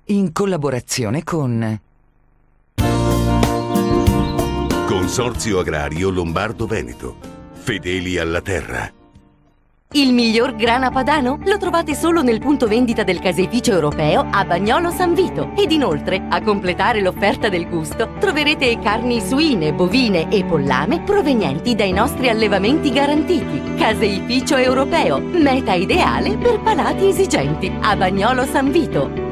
in collaborazione con Consorzio Agrario Lombardo-Veneto. Fedeli alla terra. Il miglior grana padano lo trovate solo nel punto vendita del caseificio europeo a Bagnolo San Vito. Ed inoltre, a completare l'offerta del gusto, troverete carni suine, bovine e pollame provenienti dai nostri allevamenti garantiti. Caseificio europeo, meta ideale per palati esigenti. A Bagnolo San Vito.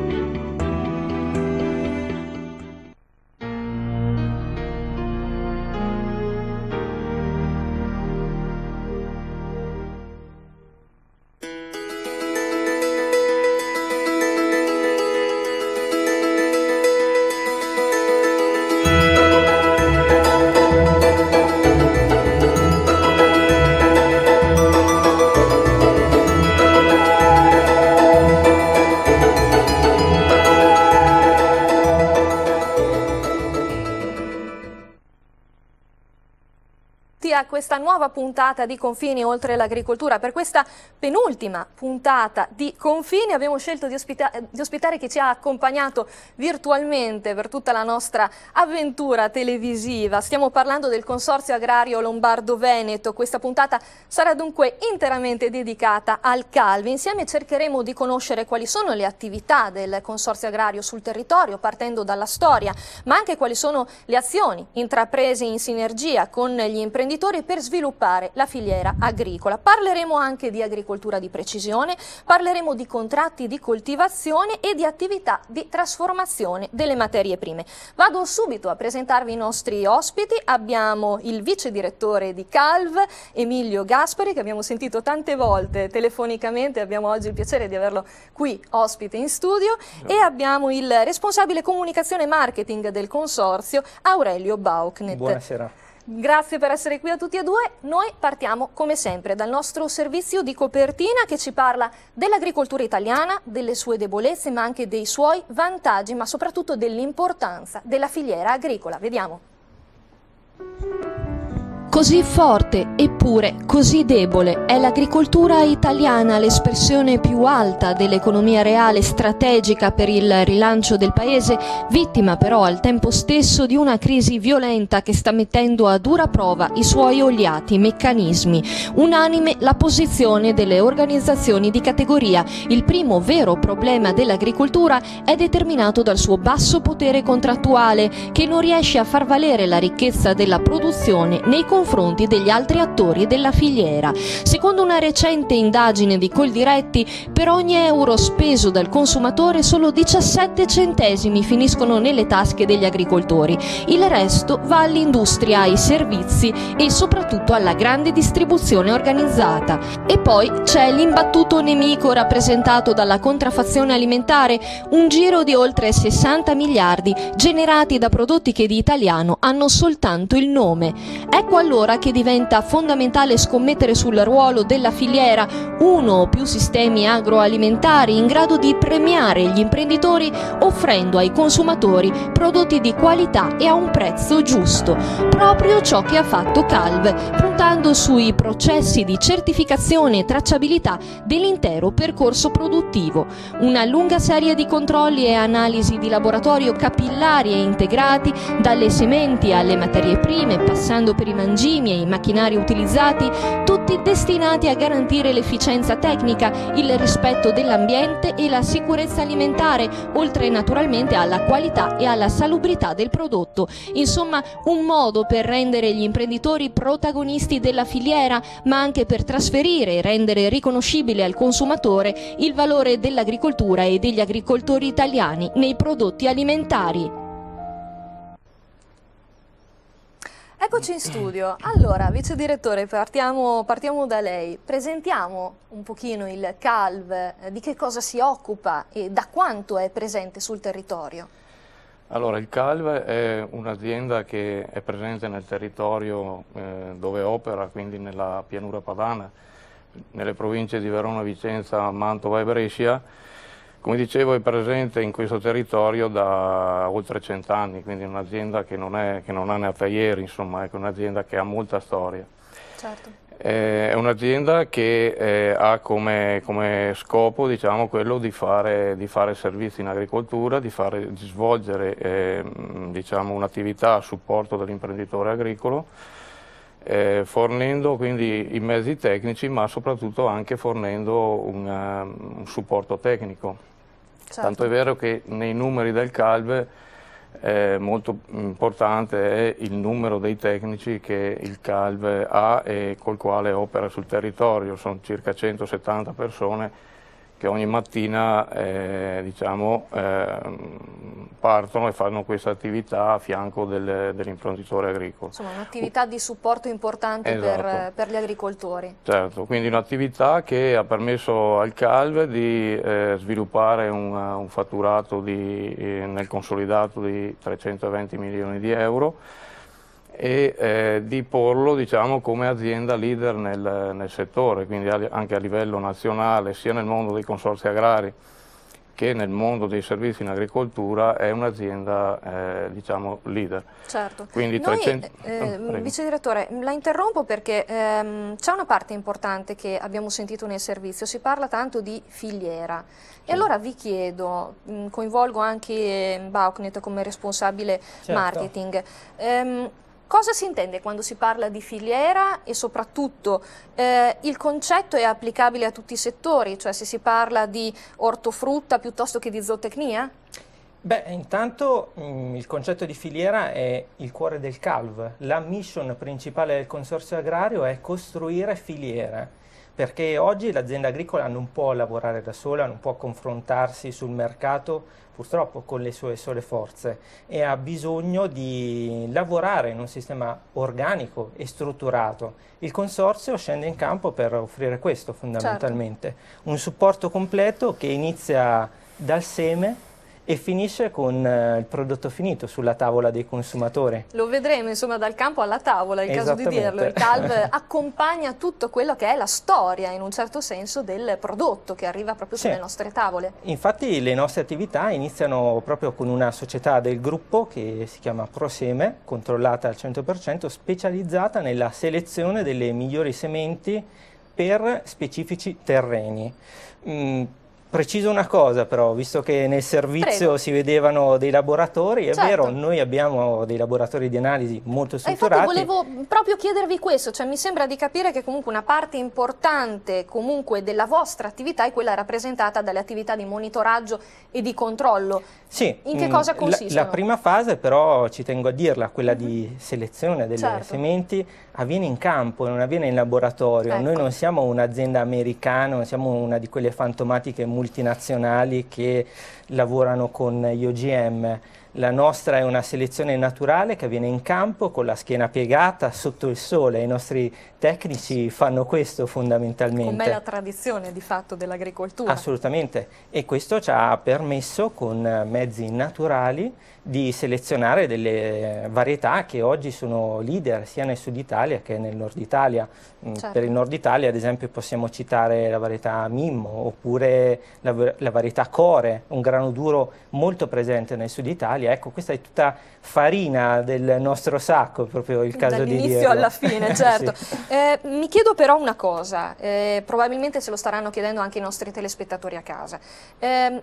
A questa nuova puntata di Confini oltre l'agricoltura. Per questa penultima puntata di Confini abbiamo scelto di ospitare chi ci ha accompagnato virtualmente per tutta la nostra avventura televisiva. Stiamo parlando del Consorzio Agrario Lombardo-Veneto. Questa puntata sarà dunque interamente dedicata al CALV. Insieme cercheremo di conoscere quali sono le attività del Consorzio Agrario sul territorio, partendo dalla storia, ma anche quali sono le azioni intraprese in sinergia con gli imprenditori per sviluppare la filiera agricola. Parleremo anche di agricoltura di precisione, parleremo di contratti di coltivazione e di attività di trasformazione delle materie prime. Vado subito a presentarvi i nostri ospiti. Abbiamo il vice direttore di CALV, Emilio Gaspari, che abbiamo sentito tante volte telefonicamente, abbiamo oggi il piacere di averlo qui ospite in studio, e abbiamo il responsabile comunicazione e marketing del consorzio, Aurelio Baucknet. Buonasera. Grazie per essere qui a tutti e due. Noi partiamo come sempre dal nostro servizio di copertina che ci parla dell'agricoltura italiana, delle sue debolezze ma anche dei suoi vantaggi, ma soprattutto dell'importanza della filiera agricola. Vediamo. Così forte eppure così debole è l'agricoltura italiana, l'espressione più alta dell'economia reale strategica per il rilancio del paese, vittima però al tempo stesso di una crisi violenta che sta mettendo a dura prova i suoi oliati meccanismi. Unanime la posizione delle organizzazioni di categoria. Il primo vero problema dell'agricoltura è determinato dal suo basso potere contrattuale, che non riesce a far valere la ricchezza della produzione nei confronti degli altri attori della filiera. Secondo una recente indagine di Coldiretti, per ogni euro speso dal consumatore solo 17 centesimi finiscono nelle tasche degli agricoltori. Il resto va all'industria, ai servizi e soprattutto alla grande distribuzione organizzata. E poi c'è l'imbattuto nemico rappresentato dalla contraffazione alimentare, un giro di oltre 60 miliardi generati da prodotti che di italiano hanno soltanto il nome. Ecco allora che diventa fondamentale scommettere sul ruolo della filiera, uno o più sistemi agroalimentari in grado di premiare gli imprenditori offrendo ai consumatori prodotti di qualità e a un prezzo giusto. Proprio ciò che ha fatto CALV, puntando sui processi di certificazione e tracciabilità dell'intero percorso produttivo. Una lunga serie di controlli e analisi di laboratorio capillari e integrati, dalle sementi alle materie prime, passando per i mangimi e i macchinari utilizzati, tutti destinati a garantire l'efficienza tecnica, il rispetto dell'ambiente e la sicurezza alimentare, oltre naturalmente alla qualità e alla salubrità del prodotto. Insomma, un modo per rendere gli imprenditori protagonisti della filiera, ma anche per trasferire e rendere riconoscibile al consumatore il valore dell'agricoltura e degli agricoltori italiani nei prodotti alimentari. Eccoci in studio. Allora, vice direttore, partiamo da lei. Presentiamo un pochino il CALV, di che cosa si occupa e da quanto è presente sul territorio. Allora, il CALV è un'azienda che è presente nel territorio dove opera, quindi nella pianura padana, nelle province di Verona, Vicenza, Mantova e Brescia. Come dicevo, è presente in questo territorio da oltre 100 anni, quindi un'azienda che non è nata ieri, insomma, è un'azienda che ha molta storia. Certo. È un'azienda che ha come scopo, diciamo, quello di fare servizi in agricoltura, di svolgere diciamo, un'attività a supporto dell'imprenditore agricolo, fornendo quindi i mezzi tecnici, ma soprattutto anche fornendo un supporto tecnico. Certo. Tanto è vero che nei numeri del CALVE molto importante è il numero dei tecnici che il CALVE ha e col quale opera sul territorio. Sono circa 170 persone che ogni mattina diciamo, partono e fanno questa attività a fianco dell'imprenditore agricolo. Insomma, un'attività di supporto importante, esatto, per gli agricoltori. Certo, quindi un'attività che ha permesso al CALVE di sviluppare un fatturato nel consolidato di 320 milioni di euro e di porlo, diciamo, come azienda leader nel settore, quindi anche a livello nazionale, sia nel mondo dei consorzi agrari che nel mondo dei servizi in agricoltura, è un'azienda diciamo leader. Certo. Quindi Noi, 300... Vice Direttore, la interrompo perché c'è una parte importante che abbiamo sentito nel servizio, si parla tanto di filiera. E allora vi chiedo, coinvolgo anche Baucknet come responsabile marketing, cosa si intende quando si parla di filiera e soprattutto il concetto è applicabile a tutti i settori, cioè se si parla di ortofrutta piuttosto che di zootecnia? Beh, intanto il concetto di filiera è il cuore del CALV. La mission principale del Consorzio Agrario è costruire filiere, perché oggi l'azienda agricola non può lavorare da sola, non può confrontarsi sul mercato purtroppo con le sue sole forze e ha bisogno di lavorare in un sistema organico e strutturato. Il Consorzio scende in campo per offrire questo fondamentalmente, un supporto completo che inizia dal seme e finisce con il prodotto finito sulla tavola dei consumatori. Lo vedremo insomma dal campo alla tavola, è il caso di dirlo. Il CALV accompagna tutto quello che è la storia in un certo senso del prodotto che arriva proprio sulle nostre tavole. Infatti le nostre attività iniziano proprio con una società del gruppo che si chiama ProSeme, controllata al 100%, specializzata nella selezione delle migliori sementi per specifici terreni. Preciso una cosa però, visto che nel servizio si vedevano dei laboratori, è vero, noi abbiamo dei laboratori di analisi molto strutturati. Infatti volevo proprio chiedervi questo, cioè mi sembra di capire che comunque una parte importante comunque della vostra attività è quella rappresentata dalle attività di monitoraggio e di controllo. Sì, in che cosa consistono? La prima fase però, ci tengo a dirla, quella di selezione delle sementi, avviene in campo, non avviene in laboratorio. Ecco. Noi non siamo un'azienda americana, non siamo una di quelle fantomatiche multinazionali che lavorano con gli OGM. La nostra è una selezione naturale che avviene in campo con la schiena piegata sotto il sole. I nostri tecnici fanno questo fondamentalmente. Com'è la tradizione di fatto dell'agricoltura. Assolutamente, e questo ci ha permesso con mezzi naturali di selezionare delle varietà che oggi sono leader sia nel sud Italia che nel nord Italia. Per il nord Italia ad esempio possiamo citare la varietà Mimmo oppure la varietà Core, un grano duro molto presente nel sud Italia. Ecco, questa è tutta farina del nostro sacco, è proprio il caso di dirlo. Dall'inizio alla fine, certo. Mi chiedo però una cosa, probabilmente se lo staranno chiedendo anche i nostri telespettatori a casa.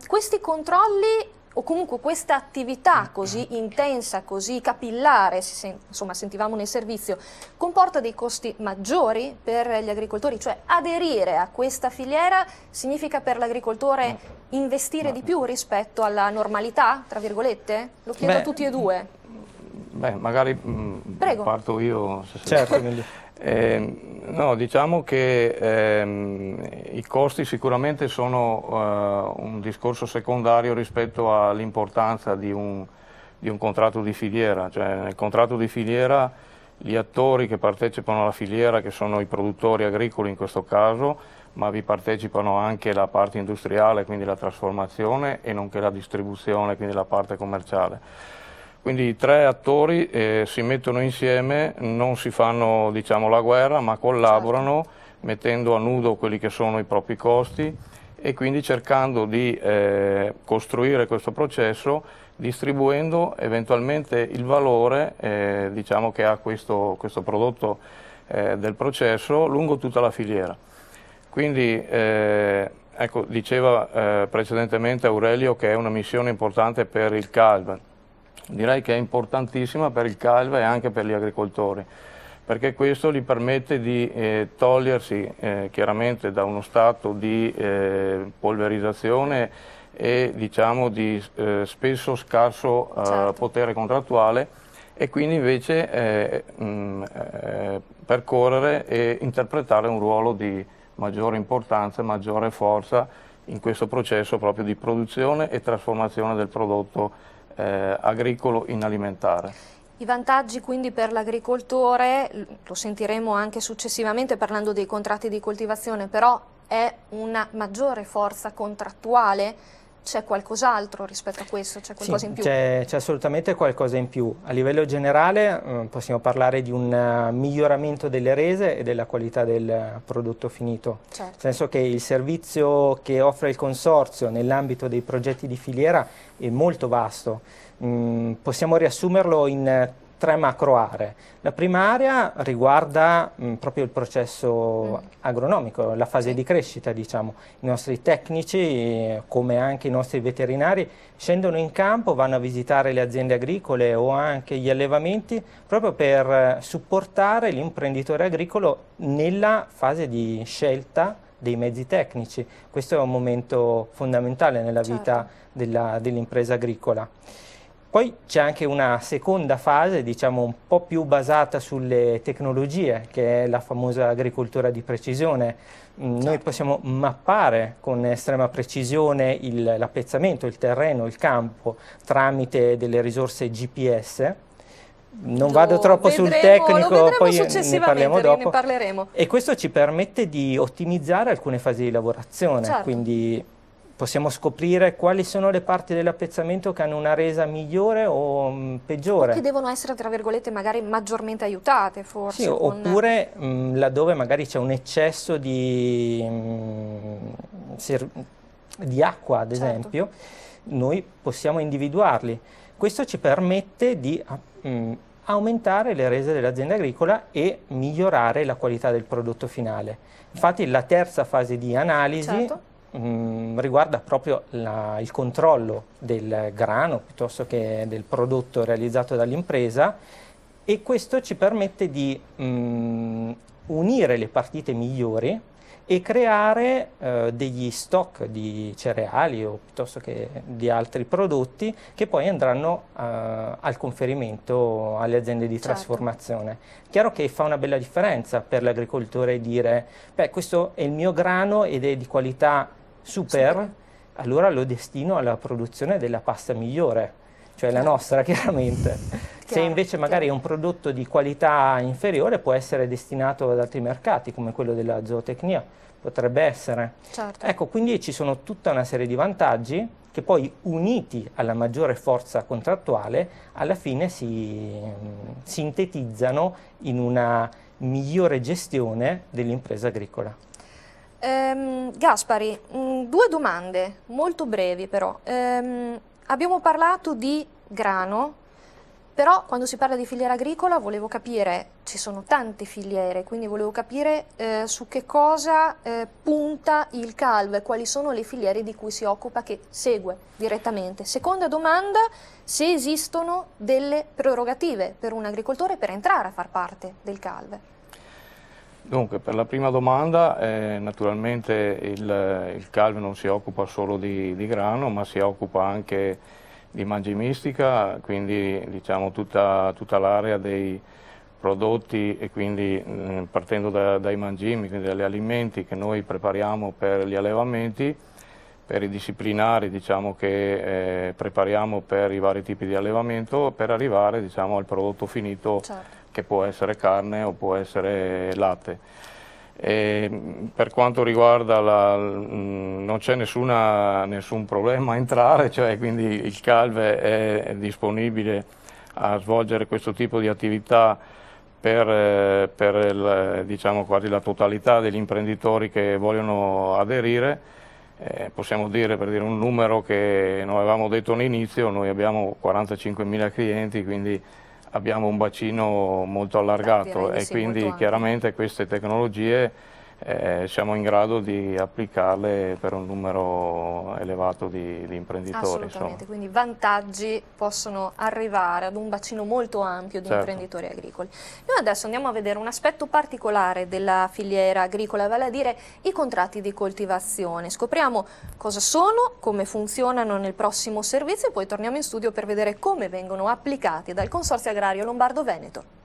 Questi controlli o comunque questa attività così intensa, così capillare, insomma sentivamo nel servizio, comporta dei costi maggiori per gli agricoltori? Cioè aderire a questa filiera significa per l'agricoltore investire di più rispetto alla normalità, tra virgolette? Lo chiedo a tutti e due. Beh, magari parto io. Certo. No, diciamo che i costi sicuramente sono un discorso secondario rispetto all'importanza di un contratto di filiera. Cioè, nel contratto di filiera gli attori che partecipano alla filiera, che sono i produttori agricoli in questo caso, ma vi partecipano anche la parte industriale, quindi la trasformazione, e nonché la distribuzione, quindi la parte commerciale. Quindi i tre attori si mettono insieme, non si fanno, diciamo, la guerra, ma collaborano mettendo a nudo quelli che sono i propri costi e quindi cercando di costruire questo processo, distribuendo eventualmente il valore diciamo, che ha questo prodotto del processo lungo tutta la filiera. Quindi ecco, diceva precedentemente Aurelio che è una missione importante per il CALV. Direi che è importantissima per il CALV e anche per gli agricoltori, perché questo gli permette di togliersi chiaramente da uno stato di polverizzazione e diciamo di spesso scarso potere contrattuale, e quindi invece percorrere e interpretare un ruolo di maggiore importanza e maggiore forza in questo processo proprio di produzione e trasformazione del prodotto agricolo in alimentare. I vantaggi quindi per l'agricoltore, lo sentiremo anche successivamente parlando dei contratti di coltivazione, però è una maggiore forza contrattuale? C'è qualcos'altro rispetto a questo? C'è qualcosa in più? C'è assolutamente qualcosa in più. A livello generale possiamo parlare di un miglioramento delle rese e della qualità del prodotto finito. Certo. Nel senso che il servizio che offre il consorzio nell'ambito dei progetti di filiera è molto vasto. Possiamo riassumerlo in 3 macro aree. La prima area riguarda proprio il processo agronomico, la fase di crescita, diciamo. I nostri tecnici, come anche i nostri veterinari, scendono in campo, vanno a visitare le aziende agricole o anche gli allevamenti proprio per supportare l'imprenditore agricolo nella fase di scelta dei mezzi tecnici. Questo è un momento fondamentale nella vita dell'impresa agricola. Poi c'è anche una seconda fase, diciamo un po' più basata sulle tecnologie, che è la famosa agricoltura di precisione. Noi possiamo mappare con estrema precisione l'appezzamento, il terreno, il campo, tramite delle risorse GPS. Non vado troppo sul tecnico, poi ne parliamo dopo. Ne parleremo. E questo ci permette di ottimizzare alcune fasi di lavorazione, quindi possiamo scoprire quali sono le parti dell'appezzamento che hanno una resa migliore o peggiore. O che devono essere, tra virgolette, magari maggiormente aiutate, forse. Sì, oppure laddove magari c'è un eccesso di acqua, ad esempio, noi possiamo individuarli. Questo ci permette di aumentare le rese dell'azienda agricola e migliorare la qualità del prodotto finale. Infatti la terza fase di analisi riguarda proprio il controllo del grano piuttosto che del prodotto realizzato dall'impresa, e questo ci permette di unire le partite migliori e creare degli stock di cereali o piuttosto che di altri prodotti che poi andranno al conferimento alle aziende di trasformazione. Chiaro che fa una bella differenza per l'agricoltore dire: beh, questo è il mio grano ed è di qualità super, allora lo destino alla produzione della pasta migliore, cioè la nostra, chiaramente. Se invece magari è un prodotto di qualità inferiore, può essere destinato ad altri mercati, come quello della zootecnia, potrebbe essere. Ecco, quindi ci sono tutta una serie di vantaggi che poi, uniti alla maggiore forza contrattuale, alla fine si sintetizzano in una migliore gestione dell'impresa agricola. Gaspari, 2 domande molto brevi però. Abbiamo parlato di grano, però quando si parla di filiera agricola volevo capire, ci sono tante filiere, quindi volevo capire su che cosa punta il CALV, quali sono le filiere di cui si occupa, che segue direttamente. Seconda domanda, se esistono delle prerogative per un agricoltore per entrare a far parte del CALV. Dunque, per la prima domanda, naturalmente il CALV non si occupa solo di grano, ma si occupa anche di mangimistica, quindi diciamo tutta l'area dei prodotti, e quindi partendo dai mangimi, quindi dagli alimenti che noi prepariamo per gli allevamenti, per i disciplinari, diciamo, che prepariamo per i vari tipi di allevamento, per arrivare, diciamo, al prodotto finito, che può essere carne o può essere latte. Per quanto riguarda non c'è nessun problema a entrare, cioè quindi il CALV è disponibile a svolgere questo tipo di attività per diciamo quasi la totalità degli imprenditori che vogliono aderire. Possiamo dire, per dire un numero che non avevamo detto all'inizio, noi abbiamo 45.000 clienti, quindi abbiamo un bacino molto allargato e sì, quindi chiaramente queste tecnologie siamo in grado di applicarle per un numero elevato di imprenditori. Assolutamente, quindi vantaggi possono arrivare ad un bacino molto ampio di imprenditori agricoli. Noi adesso andiamo a vedere un aspetto particolare della filiera agricola, vale a dire i contratti di coltivazione. Scopriamo cosa sono, come funzionano nel prossimo servizio e poi torniamo in studio per vedere come vengono applicati dal Consorzio Agrario Lombardo-Veneto.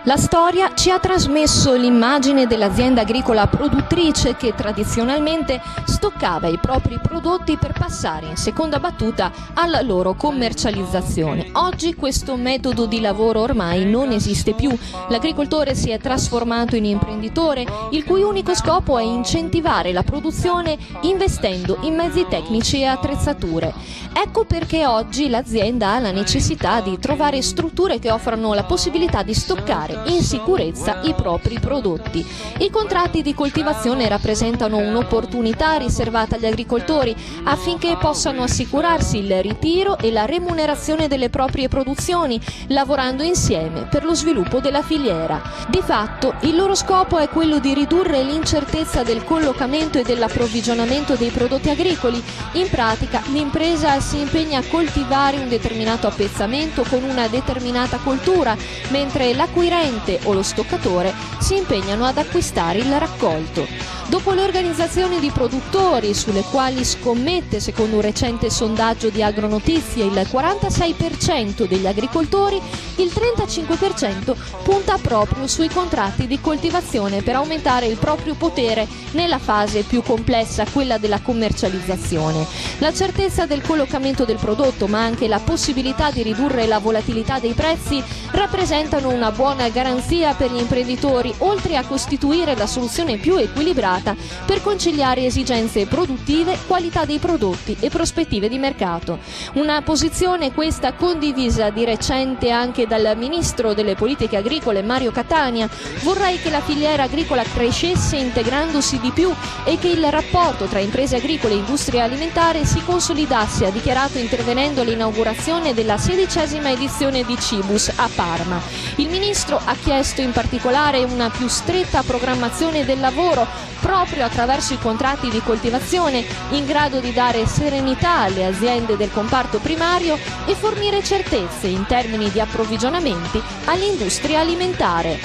La storia ci ha trasmesso l'immagine dell'azienda agricola produttrice che tradizionalmente stoccava i propri prodotti per passare in seconda battuta alla loro commercializzazione. Oggi questo metodo di lavoro ormai non esiste più. L'agricoltore si è trasformato in imprenditore, il cui unico scopo è incentivare la produzione investendo in mezzi tecnici e attrezzature. Ecco perché oggi l'azienda ha la necessità di trovare strutture che offrano la possibilità di stoccare in sicurezza i propri prodotti. I contratti di coltivazione rappresentano un'opportunità riservata agli agricoltori affinché possano assicurarsi il ritiro e la remunerazione delle proprie produzioni, lavorando insieme per lo sviluppo della filiera. Di fatto, il loro scopo è quello di ridurre l'incertezza del collocamento e dell'approvvigionamento dei prodotti agricoli. In pratica, l'impresa si impegna a coltivare un determinato appezzamento con una determinata coltura, mentre l'acquirente o lo stoccatore si impegnano ad acquistare il raccolto. Dopo le organizzazioni di produttori, sulle quali scommette, secondo un recente sondaggio di Agronotizie, il 46% degli agricoltori, il 35% punta proprio sui contratti di coltivazione per aumentare il proprio potere nella fase più complessa, quella della commercializzazione. La certezza del collocamento del prodotto, ma anche la possibilità di ridurre la volatilità dei prezzi, rappresentano una buona garanzia per gli imprenditori, oltre a costituire la soluzione più equilibrata per conciliare esigenze produttive, qualità dei prodotti e prospettive di mercato. Una posizione questa condivisa di recente anche dal Ministro delle Politiche Agricole Mario Catania. Vorrei che la filiera agricola crescesse integrandosi di più e che il rapporto tra imprese agricole e industria alimentare si consolidasse, ha dichiarato intervenendo all'inaugurazione della 16ª edizione di Cibus a Parma. Il Ministro ha chiesto in particolare una più stretta programmazione del lavoro proprio attraverso i contratti di coltivazione, in grado di dare serenità alle aziende del comparto primario e fornire certezze in termini di approvvigionamenti all'industria alimentare.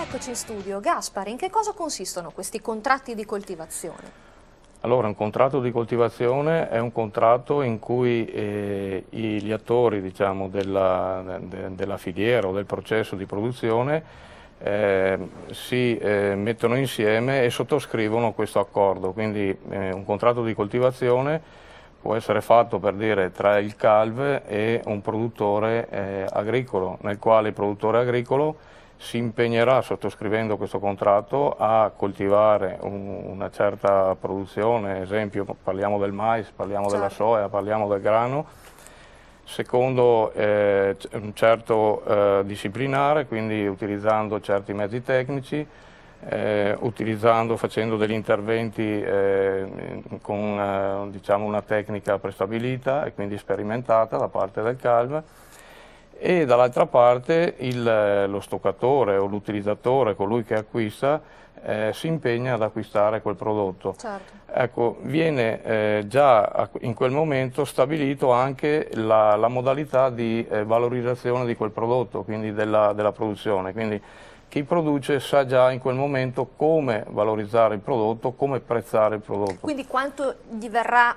Eccoci in studio. Gaspari, in che cosa consistono questi contratti di coltivazione? Allora, un contratto di coltivazione è un contratto in cui gli attori, diciamo, della filiera o del processo di produzione si mettono insieme e sottoscrivono questo accordo. Quindi un contratto di coltivazione può essere fatto, per dire, tra il CALV e un produttore agricolo, nel quale il produttore agricolo si impegnerà, sottoscrivendo questo contratto, a coltivare una certa produzione, esempio parliamo del mais, parliamo della soia, parliamo del grano, secondo un certo disciplinare, quindi utilizzando certi mezzi tecnici, facendo degli interventi con diciamo una tecnica prestabilita e quindi sperimentata da parte del CALV, e dall'altra parte lo stoccatore o l'utilizzatore, colui che acquista, si impegna ad acquistare quel prodotto. Certo. Ecco, viene già in quel momento stabilito anche la modalità di valorizzazione di quel prodotto, quindi della produzione. Quindi chi produce sa già in quel momento come valorizzare il prodotto, come prezzare il prodotto. Quindi quanto gli verrà,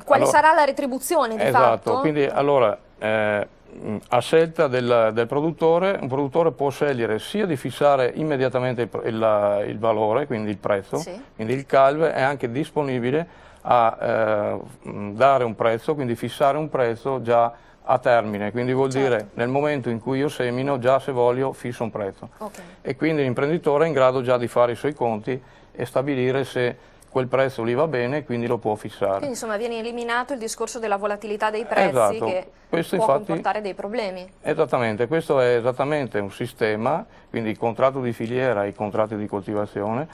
quale sarà la retribuzione di fatto? Esatto, quindi allora a scelta del produttore, un produttore può scegliere sia di fissare immediatamente il valore, quindi il prezzo, quindi il CALV è anche disponibile a dare un prezzo, quindi fissare un prezzo già a termine, quindi vuol dire nel momento in cui io semino, già se voglio fisso un prezzo. E quindi l'imprenditore è in grado già di fare i suoi conti e stabilire se quel prezzo gli va bene, quindi lo può fissare. Quindi insomma viene eliminato il discorso della volatilità dei prezzi, che questo può infatti comportare dei problemi. Esattamente, questo è esattamente un sistema, quindi il contratto di filiera e i contratti di coltivazione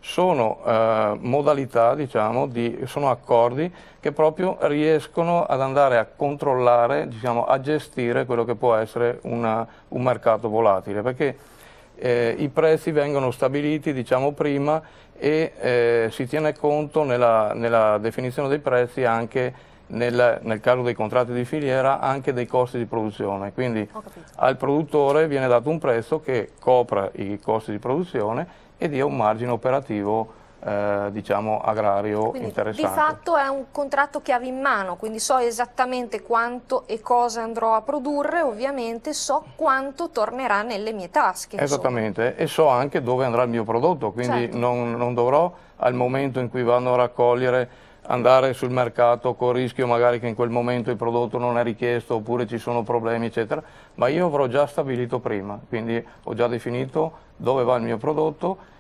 sono modalità, diciamo, sono accordi che proprio riescono ad andare a controllare, diciamo, a gestire quello che può essere un mercato volatile, perché i prezzi vengono stabiliti, diciamo, prima e si tiene conto nella definizione dei prezzi anche nel caso dei contratti di filiera anche dei costi di produzione, quindi al produttore viene dato un prezzo che copra i costi di produzione e dia un margine operativo diciamo agrario quindi, interessante. Di fatto è un contratto chiave in mano, quindi so esattamente quanto e cosa andrò a produrre, ovviamente so quanto tornerà nelle mie tasche. Esattamente, insomma. E so anche dove andrà il mio prodotto, quindi certo. non dovrò al momento in cui vanno a raccogliere andare sul mercato con il rischio magari che in quel momento il prodotto non è richiesto oppure ci sono problemi eccetera, ma io avrò già stabilito prima, quindi ho già definito dove va il mio prodotto,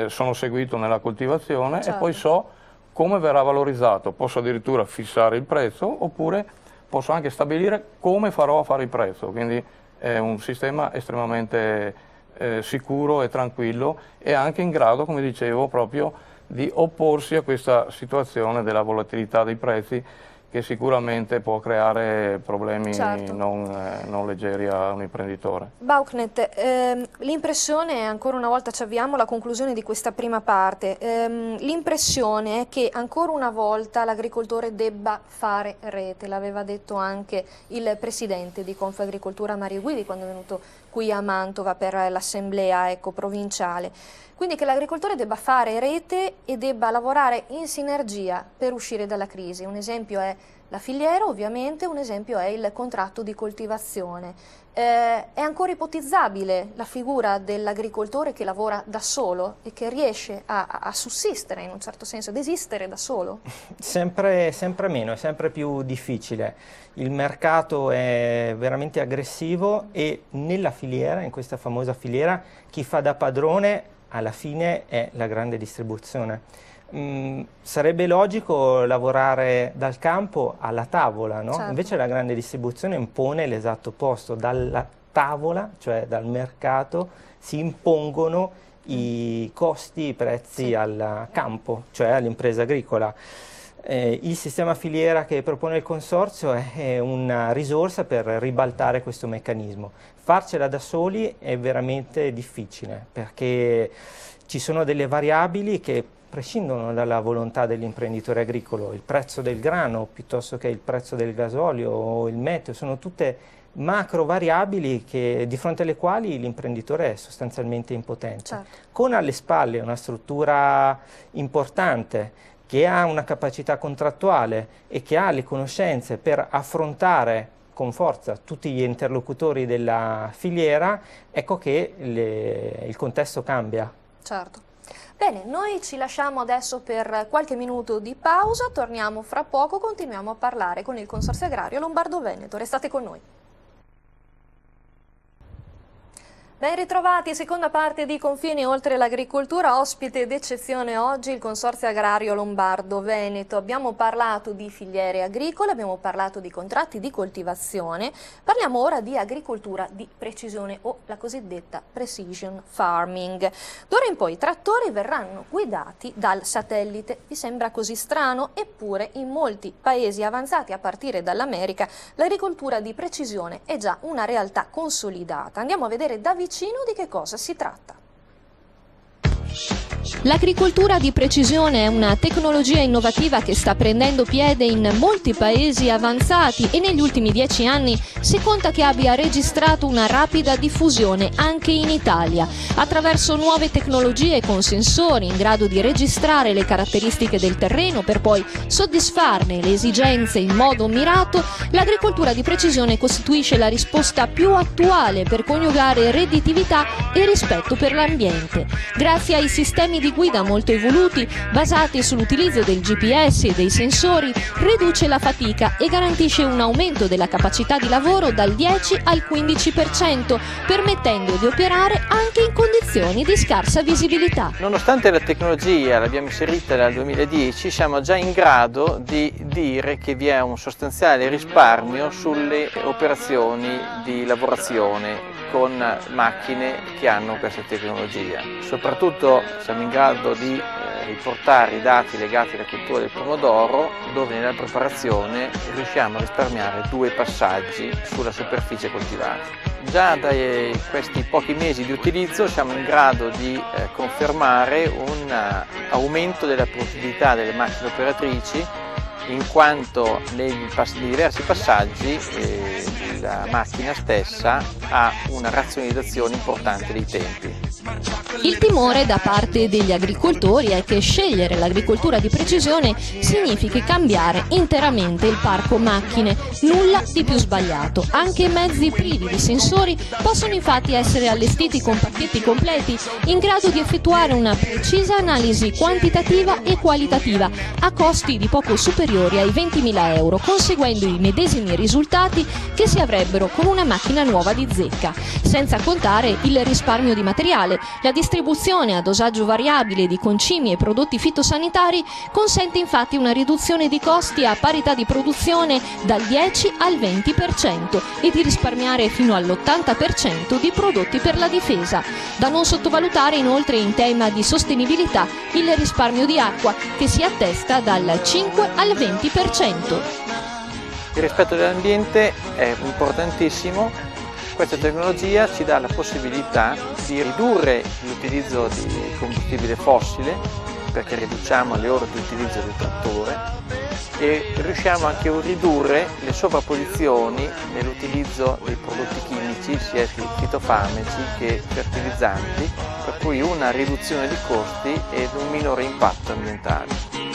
sono seguito nella coltivazione certo. E poi so come verrà valorizzato, posso addirittura fissare il prezzo oppure posso anche stabilire come farò a fare il prezzo, quindi è un sistema estremamente sicuro e tranquillo e anche in grado, come dicevo, proprio di opporsi a questa situazione della volatilità dei prezzi che sicuramente può creare problemi certo. non leggeri a un imprenditore. Baucknet, l'impressione, ancora una volta ci avviamo alla conclusione di questa prima parte, l'impressione è che ancora una volta l'agricoltore debba fare rete, l'aveva detto anche il presidente di Confagricoltura Mario Guidi quando è venuto qui a Mantova per l'assemblea provinciale. Quindi che l'agricoltore debba fare rete e debba lavorare in sinergia per uscire dalla crisi. Un esempio è la filiera, ovviamente, un esempio è il contratto di coltivazione. È ancora ipotizzabile la figura dell'agricoltore che lavora da solo e che riesce a sussistere, in un certo senso, ad esistere da solo? Sempre meno, è sempre più difficile. Il mercato è veramente aggressivo e nella filiera, in questa famosa filiera, chi fa da padrone alla fine è la grande distribuzione. Sarebbe logico lavorare dal campo alla tavola, no? Certo. Invece la grande distribuzione impone l'esatto opposto, dalla tavola, cioè dal mercato, si impongono i costi, i prezzi sì. Al campo, cioè all'impresa agricola. Il sistema filiera che propone il Consorzio è una risorsa per ribaltare questo meccanismo. Farcela da soli è veramente difficile perché ci sono delle variabili che prescindono dalla volontà dell'imprenditore agricolo, il prezzo del grano piuttosto che il prezzo del gasolio o il meteo, sono tutte macro variabili di fronte alle quali l'imprenditore è sostanzialmente impotente. Certo. Con alle spalle una struttura importante che ha una capacità contrattuale e che ha le conoscenze per affrontare con forza tutti gli interlocutori della filiera, ecco che il contesto cambia. Certo. Bene, noi ci lasciamo adesso per qualche minuto di pausa, torniamo fra poco, continuiamo a parlare con il Consorzio Agrario Lombardo-Veneto. Restate con noi. Ben ritrovati, seconda parte di Confini oltre l'agricoltura, ospite d'eccezione oggi il Consorzio Agrario Lombardo-Veneto. Abbiamo parlato di filiere agricole, abbiamo parlato di contratti di coltivazione, parliamo ora di agricoltura di precisione o la cosiddetta precision farming. D'ora in poi i trattori verranno guidati dal satellite. Vi sembra così strano? Eppure in molti paesi avanzati, a partire dall'America, l'agricoltura di precisione è già una realtà consolidata. Andiamo a vedere da vicino di che cosa si tratta. L'agricoltura di precisione è una tecnologia innovativa che sta prendendo piede in molti paesi avanzati e negli ultimi 10 anni si conta che abbia registrato una rapida diffusione anche in Italia. Attraverso nuove tecnologie con sensori in grado di registrare le caratteristiche del terreno per poi soddisfarne le esigenze in modo mirato, l'agricoltura di precisione costituisce la risposta più attuale per coniugare redditività e rispetto per l'ambiente. Grazie ai sistemi di guida molto evoluti, basati sull'utilizzo del GPS e dei sensori, riduce la fatica e garantisce un aumento della capacità di lavoro dal 10 al 15%, permettendo di operare anche in condizioni di scarsa visibilità. Nonostante la tecnologia l'abbiamo inserita dal 2010, siamo già in grado di dire che vi è un sostanziale risparmio sulle operazioni di lavorazione con macchine che hanno questa tecnologia. Soprattutto siamo in grado di riportare i dati legati alla cultura del pomodoro, dove nella preparazione riusciamo a risparmiare 2 passaggi sulla superficie coltivata. Già da questi pochi mesi di utilizzo siamo in grado di confermare un aumento della produttività delle macchine operatrici, in quanto nei diversi passaggi la macchina stessa ha una razionalizzazione importante dei tempi. Il timore da parte degli agricoltori è che scegliere l'agricoltura di precisione significhi cambiare interamente il parco macchine, nulla di più sbagliato. Anche i mezzi privi di sensori possono infatti essere allestiti con pacchetti completi in grado di effettuare una precisa analisi quantitativa e qualitativa a costi di poco superiori ai 20.000 euro, conseguendo i medesimi risultati che si avrebbero con una macchina nuova di zecca, senza contare il risparmio di materiale. La distribuzione a dosaggio variabile di concimi e prodotti fitosanitari consente infatti una riduzione di costi a parità di produzione dal 10 al 20% e di risparmiare fino all'80% di prodotti per la difesa. Da non sottovalutare inoltre in tema di sostenibilità il risparmio di acqua, che si attesta dal 5 al 20%. Il rispetto dell'ambiente è importantissimo. Questa tecnologia ci dà la possibilità di ridurre l'utilizzo di combustibile fossile, perché riduciamo le ore di utilizzo del trattore, e riusciamo anche a ridurre le sovrapposizioni nell'utilizzo dei prodotti chimici, sia fitofarmaci che fertilizzanti, per cui una riduzione di costi ed un minore impatto ambientale.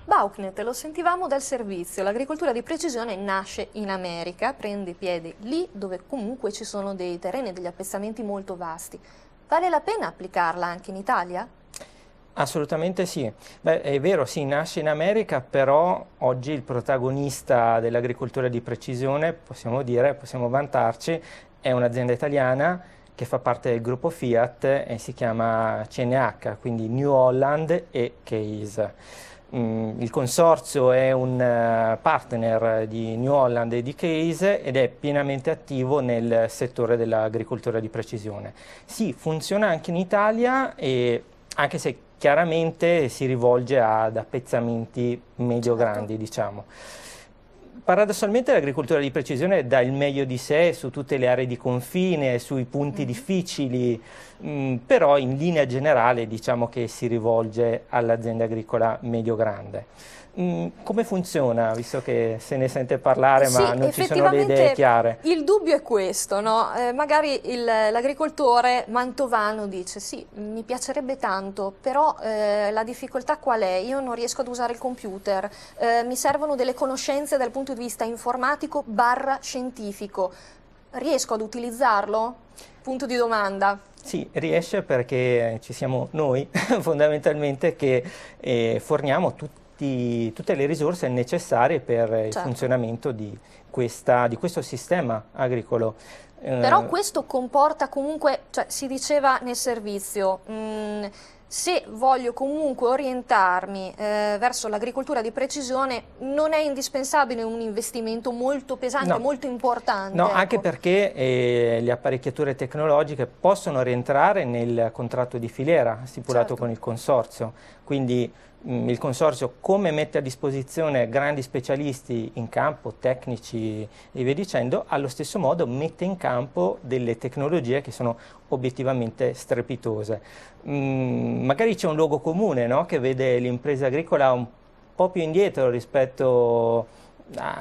Bauchnet, lo sentivamo dal servizio, l'agricoltura di precisione nasce in America, prende piede lì dove comunque ci sono dei terreni e degli appezzamenti molto vasti. Vale la pena applicarla anche in Italia? Assolutamente sì. Beh, è vero, sì, nasce in America, però oggi il protagonista dell'agricoltura di precisione, possiamo dire, possiamo vantarci, è un'azienda italiana che fa parte del gruppo Fiat e si chiama CNH, quindi New Holland e Case. Il consorzio è un partner di New Holland e di Case ed è pienamente attivo nel settore dell'agricoltura di precisione. Sì, funziona anche in Italia, anche se chiaramente si rivolge ad appezzamenti medio-grandi, diciamo. Paradossalmente l'agricoltura di precisione dà il meglio di sé su tutte le aree di confine, sui punti difficili, però in linea generale diciamo che si rivolge all'azienda agricola medio-grande. Come funziona, visto che se ne sente parlare ma non ci sono le idee chiare? Il dubbio è questo, no? Magari l'agricoltore mantovano dice sì, mi piacerebbe tanto, però la difficoltà qual è? Io non riesco ad usare il computer, mi servono delle conoscenze dal punto di vista informatico / scientifico, riesco ad utilizzarlo? Punto di domanda. Sì, riesce perché ci siamo noi fondamentalmente che forniamo tutte le risorse necessarie per il funzionamento di questo sistema agricolo. Però questo comporta comunque, cioè si diceva nel servizio, se voglio comunque orientarmi verso l'agricoltura di precisione non è indispensabile un investimento molto pesante, molto importante. No, ecco. Anche perché le apparecchiature tecnologiche possono rientrare nel contratto di filiera stipulato con il consorzio, quindi il consorzio, come mette a disposizione grandi specialisti in campo, tecnici e via dicendo, allo stesso modo mette in campo delle tecnologie che sono obiettivamente strepitose. Magari c'è un luogo comune, no? Che vede l'impresa agricola un po' più indietro rispetto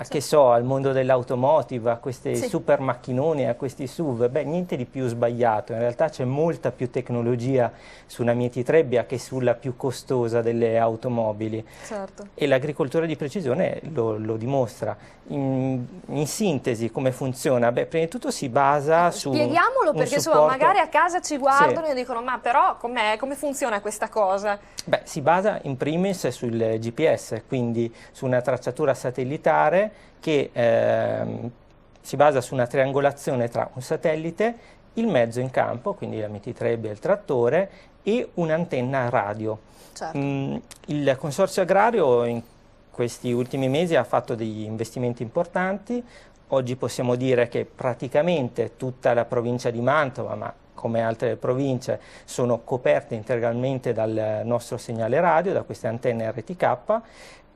che so, al mondo dell'automotive, a questi super macchinoni, a questi SUV. Beh, niente di più sbagliato, in realtà c'è molta più tecnologia su una Mieti Trebbia che sulla più costosa delle automobili. E l'agricoltura di precisione lo dimostra. In sintesi, come funziona? Beh, prima di tutto si basa su Spieghiamolo perché insomma, magari a casa ci guardano e dicono ma però come funziona questa cosa? Beh, si basa in primis sul GPS, quindi su una tracciatura satellitare che si basa su una triangolazione tra un satellite, il mezzo in campo, quindi la Mieti Trebbia e il trattore, e un'antenna radio. Il consorzio agrario questi ultimi mesi ha fatto degli investimenti importanti. Oggi possiamo dire che praticamente tutta la provincia di Mantova, ma come altre province, sono coperte integralmente dal nostro segnale radio, da queste antenne RTK,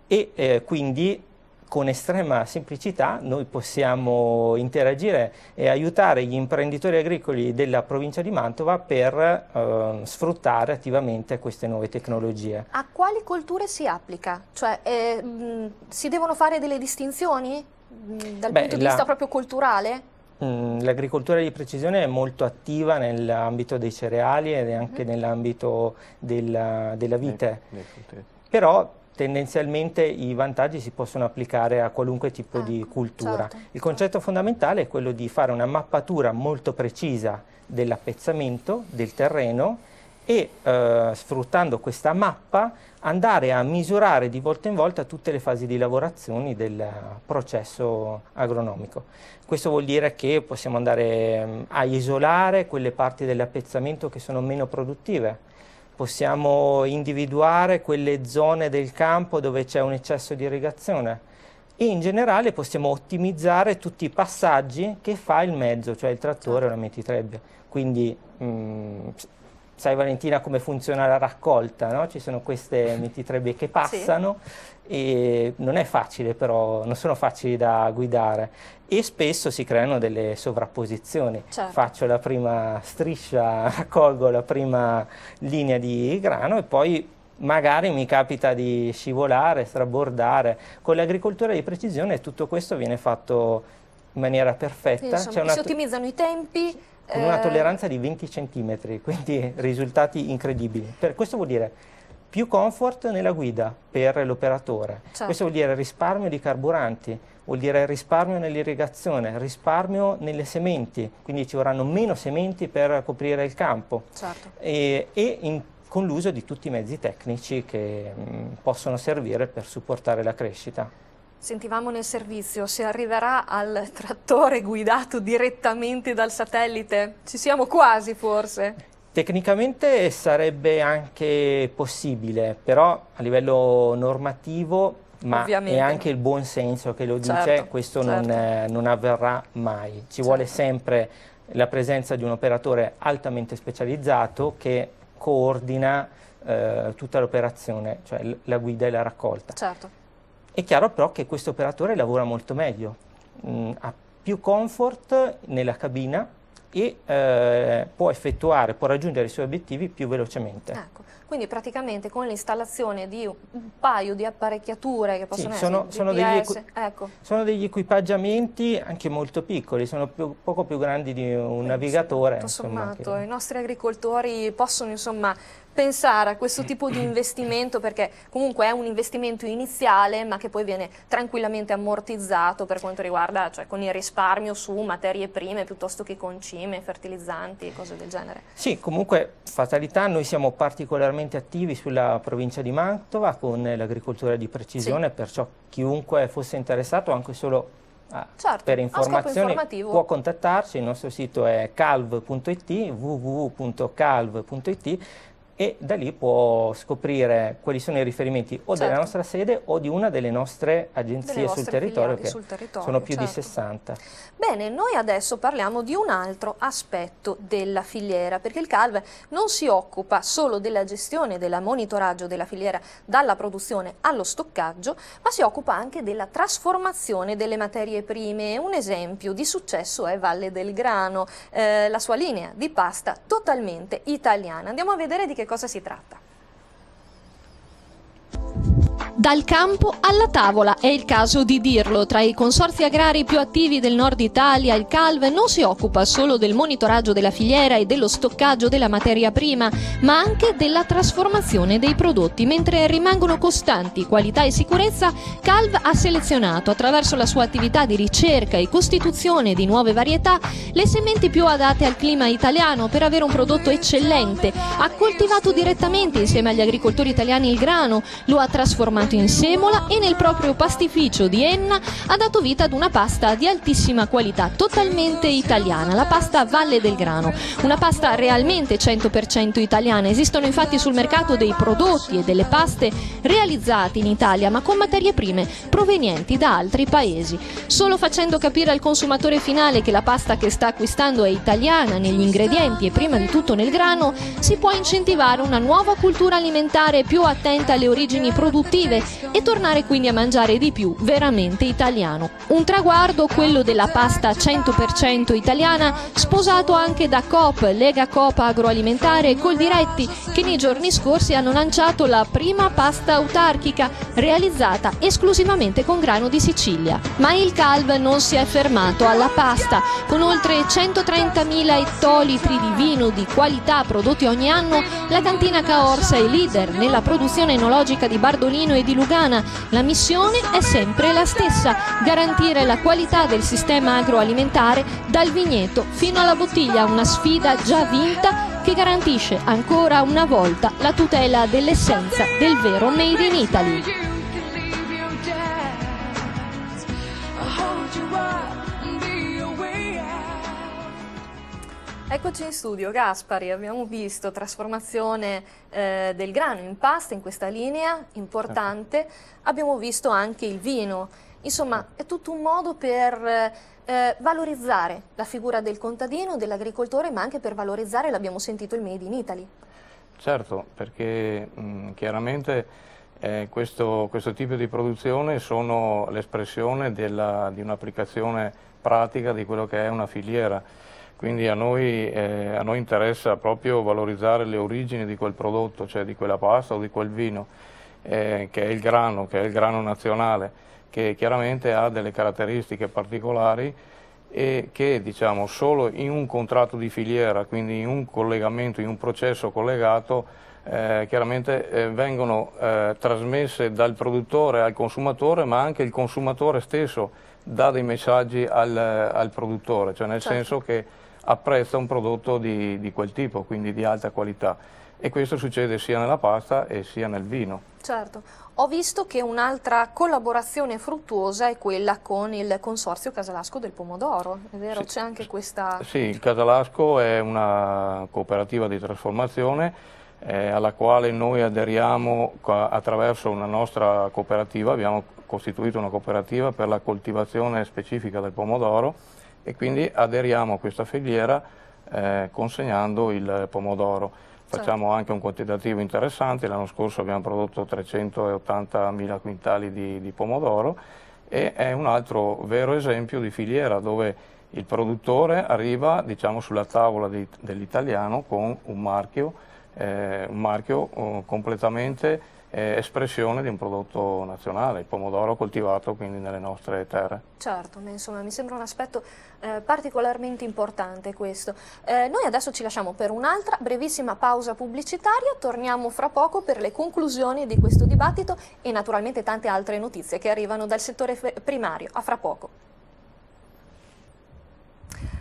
e quindi con estrema semplicità noi possiamo interagire e aiutare gli imprenditori agricoli della provincia di Mantova per sfruttare attivamente queste nuove tecnologie. A quali colture si applica? Cioè si devono fare delle distinzioni dal punto di vista proprio culturale? L'agricoltura di precisione è molto attiva nell'ambito dei cereali ed anche nell'ambito della vite, però tendenzialmente i vantaggi si possono applicare a qualunque tipo di cultura. Certo. Il concetto fondamentale è quello di fare una mappatura molto precisa dell'appezzamento del terreno e sfruttando questa mappa andare a misurare di volta in volta tutte le fasi di lavorazione del processo agronomico. Questo vuol dire che possiamo andare a isolare quelle parti dell'appezzamento che sono meno produttive. Possiamo individuare quelle zone del campo dove c'è un eccesso di irrigazione e in generale possiamo ottimizzare tutti i passaggi che fa il mezzo, cioè il trattore o la mettitrebbia. Quindi sai Valentina come funziona la raccolta, no? Ci sono queste mettitrebbie che passano e non è facile, però non sono facili da guidare e spesso si creano delle sovrapposizioni. Certo. Faccio la prima striscia, raccolgo la prima linea di grano e poi magari mi capita di scivolare, strabordare. Con l'agricoltura di precisione tutto questo viene fatto in maniera perfetta. Insomma, si ottimizzano i tempi. Con una tolleranza di 20 cm, quindi risultati incredibili. Questo vuol dire più comfort nella guida per l'operatore, certo. Questo vuol dire risparmio di carburanti, vuol dire risparmio nell'irrigazione, risparmio nelle sementi, quindi ci vorranno meno sementi per coprire il campo, certo. Con l'uso di tutti i mezzi tecnici che possono servire per supportare la crescita. Sentivamo nel servizio, si arriverà al trattore guidato direttamente dal satellite? Ci siamo quasi forse? Tecnicamente sarebbe anche possibile, però a livello normativo, ma è anche il buon senso che lo dice, certo, questo certo. non avverrà mai. Ci vuole sempre la presenza di un operatore altamente specializzato che coordina tutta l'operazione, cioè la guida e la raccolta. Certo. È chiaro però che questo operatore lavora molto meglio, ha più comfort nella cabina e può raggiungere i suoi obiettivi più velocemente. Ecco, quindi praticamente con l'installazione di un paio di apparecchiature che possono sono degli equipaggiamenti anche molto piccoli, sono poco più grandi di un navigatore. Tutto sommato, i nostri agricoltori possono pensare a questo tipo di investimento perché comunque è un investimento iniziale ma che poi viene tranquillamente ammortizzato per quanto riguarda, cioè con il risparmio su materie prime piuttosto che concime, fertilizzanti, cose del genere. Sì, comunque fatalità, noi siamo particolarmente attivi sulla provincia di Mantova con l'agricoltura di precisione, perciò chiunque fosse interessato anche solo per informazioni può contattarci, il nostro sito è calv.it, www.calv.it e da lì può scoprire quali sono i riferimenti o della nostra sede o di una delle nostre agenzie sul territorio, che sono più di 60. Bene, noi adesso parliamo di un altro aspetto della filiera, perché il CALV non si occupa solo della gestione e del monitoraggio della filiera dalla produzione allo stoccaggio, ma si occupa anche della trasformazione delle materie prime. Un esempio di successo è Valle del Grano, la sua linea di pasta totalmente italiana. Andiamo a vedere di che cosa si tratta. Dal campo alla tavola, è il caso di dirlo. Tra i consorzi agrari più attivi del nord Italia, il CALV non si occupa solo del monitoraggio della filiera e dello stoccaggio della materia prima, ma anche della trasformazione dei prodotti. Mentre rimangono costanti qualità e sicurezza, CALV ha selezionato, attraverso la sua attività di ricerca e costituzione di nuove varietà, le sementi più adatte al clima italiano per avere un prodotto eccellente. Ha coltivato direttamente insieme agli agricoltori italiani il grano, lo ha trasformato trasformato in semola e nel proprio pastificio di Enna ha dato vita ad una pasta di altissima qualità, totalmente italiana, la pasta Valle del Grano. Una pasta realmente 100% italiana. Esistono infatti sul mercato dei prodotti e delle paste realizzati in Italia ma con materie prime provenienti da altri paesi. Solo facendo capire al consumatore finale che la pasta che sta acquistando è italiana negli ingredienti e prima di tutto nel grano, si può incentivare una nuova cultura alimentare più attenta alle origini produttive e tornare quindi a mangiare di più veramente italiano. Un traguardo, quello della pasta 100% italiana, sposato anche da Coop, Lega Coop Agroalimentare e Coldiretti, che nei giorni scorsi hanno lanciato la prima pasta autarchica realizzata esclusivamente con grano di Sicilia. Ma il CALV non si è fermato alla pasta. Con oltre 130.000 ettolitri di vino di qualità prodotti ogni anno, la cantina Caorsa è leader nella produzione enologica di Bardolino e di Lugana. La missione è sempre la stessa: garantire la qualità del sistema agroalimentare dal vigneto fino alla bottiglia, una sfida già vinta che garantisce ancora una volta la tutela dell'essenza del vero Made in Italy. Eccoci in studio, Gaspari, abbiamo visto trasformazione del grano in pasta in questa linea importante, abbiamo visto anche il vino, insomma è tutto un modo per valorizzare la figura del contadino, dell'agricoltore, ma anche per valorizzare, l'abbiamo sentito, il Made in Italy. Certo, perché chiaramente questo tipo di produzione sono l'espressione di un'applicazione pratica di quello che è una filiera. Quindi a noi interessa proprio valorizzare le origini di quel prodotto, cioè di quella pasta o di quel vino, che è il grano nazionale, che chiaramente ha delle caratteristiche particolari e che, diciamo, solo in un contratto di filiera, quindi in un collegamento, in un processo collegato, chiaramente vengono trasmesse dal produttore al consumatore, ma anche il consumatore stesso dà dei messaggi al produttore, cioè nel senso che apprezza un prodotto di quel tipo, quindi di alta qualità, e questo succede sia nella pasta e sia nel vino. Certo, ho visto che un'altra collaborazione fruttuosa è quella con il Consorzio Casalasco del Pomodoro, è vero? Sì, c'è anche questa... Sì, il Casalasco è una cooperativa di trasformazione alla quale noi aderiamo attraverso una nostra cooperativa. Abbiamo costituito una cooperativa per la coltivazione specifica del pomodoro e quindi aderiamo a questa filiera consegnando il pomodoro. Facciamo anche un quantitativo interessante, l'anno scorso abbiamo prodotto 380.000 quintali di pomodoro e è un altro vero esempio di filiera dove il produttore arriva, diciamo, sulla tavola dell'italiano con un marchio completamente espressione di un prodotto nazionale, il pomodoro coltivato quindi nelle nostre terre. Certo, insomma mi sembra un aspetto particolarmente importante questo. Noi adesso ci lasciamo per un'altra brevissima pausa pubblicitaria, torniamo fra poco per le conclusioni di questo dibattito e naturalmente tante altre notizie che arrivano dal settore primario. A fra poco.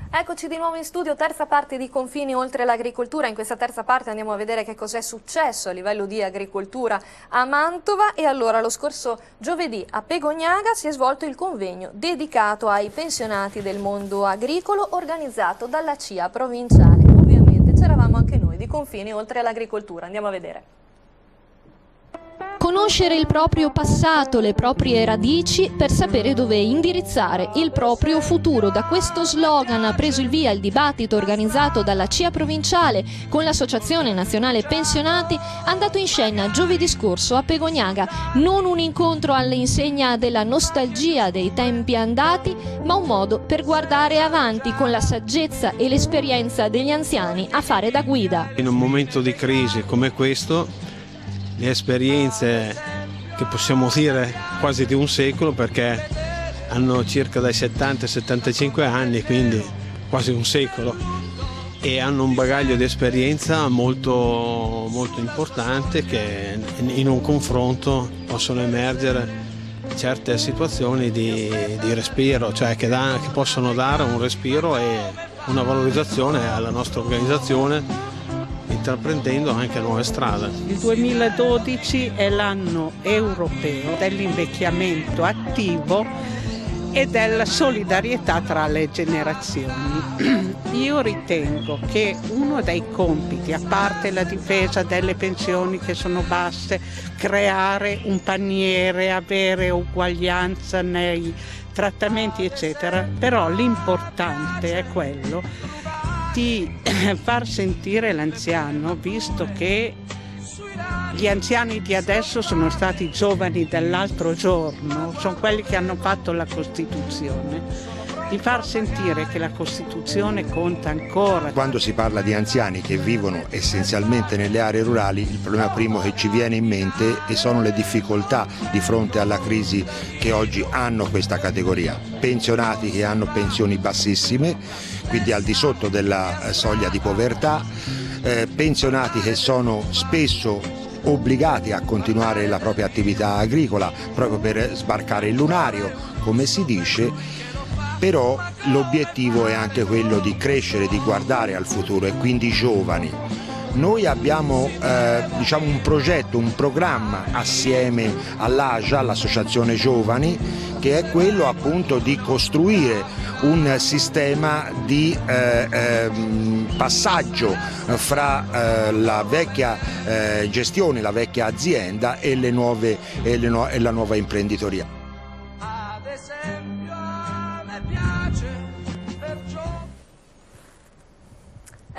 Eccoci di nuovo in studio, terza parte di Confini oltre l'agricoltura. In questa terza parte andiamo a vedere che cos'è successo a livello di agricoltura a Mantova e allora lo scorso giovedì a Pegognaga si è svolto il convegno dedicato ai pensionati del mondo agricolo organizzato dalla CIA provinciale. Ovviamente c'eravamo anche noi di Confini oltre l'agricoltura, andiamo a vedere. Conoscere il proprio passato, le proprie radici per sapere dove indirizzare il proprio futuro. Da questo slogan ha preso il via il dibattito organizzato dalla CIA provinciale con l'Associazione Nazionale Pensionati, andato in scena giovedì scorso a Pegognaga. Non un incontro all'insegna della nostalgia dei tempi andati, ma un modo per guardare avanti con la saggezza e l'esperienza degli anziani a fare da guida. In un momento di crisi come questo, le esperienze che possiamo dire quasi di un secolo, perché hanno circa dai 70 ai 75 anni, quindi quasi un secolo, e hanno un bagaglio di esperienza molto importante che in un confronto possono emergere certe situazioni di respiro, cioè che possono dare un respiro e una valorizzazione alla nostra organizzazione intraprendendo anche nuove strade. Il 2012 è l'anno europeo dell'invecchiamento attivo e della solidarietà tra le generazioni. Io ritengo che uno dei compiti, a parte la difesa delle pensioni che sono basse, creare un paniere, avere uguaglianza nei trattamenti eccetera, però l'importante è quello di far sentire l'anziano, visto che gli anziani di adesso sono stati i giovani dell'altro giorno, sono quelli che hanno fatto la Costituzione, di far sentire che la Costituzione conta ancora. Quando si parla di anziani che vivono essenzialmente nelle aree rurali, il problema primo che ci viene in mente sono le difficoltà di fronte alla crisi che oggi hanno questa categoria. Pensionati che hanno pensioni bassissime, quindi al di sotto della soglia di povertà, pensionati che sono spesso obbligati a continuare la propria attività agricola proprio per sbarcare il lunario, come si dice, però l'obiettivo è anche quello di crescere, di guardare al futuro, e quindi i giovani. Noi abbiamo un progetto, un programma assieme all'AJA, l'Associazione Giovani, che è quello appunto di costruire un sistema di passaggio fra la vecchia gestione, la vecchia azienda e la nuova imprenditoria.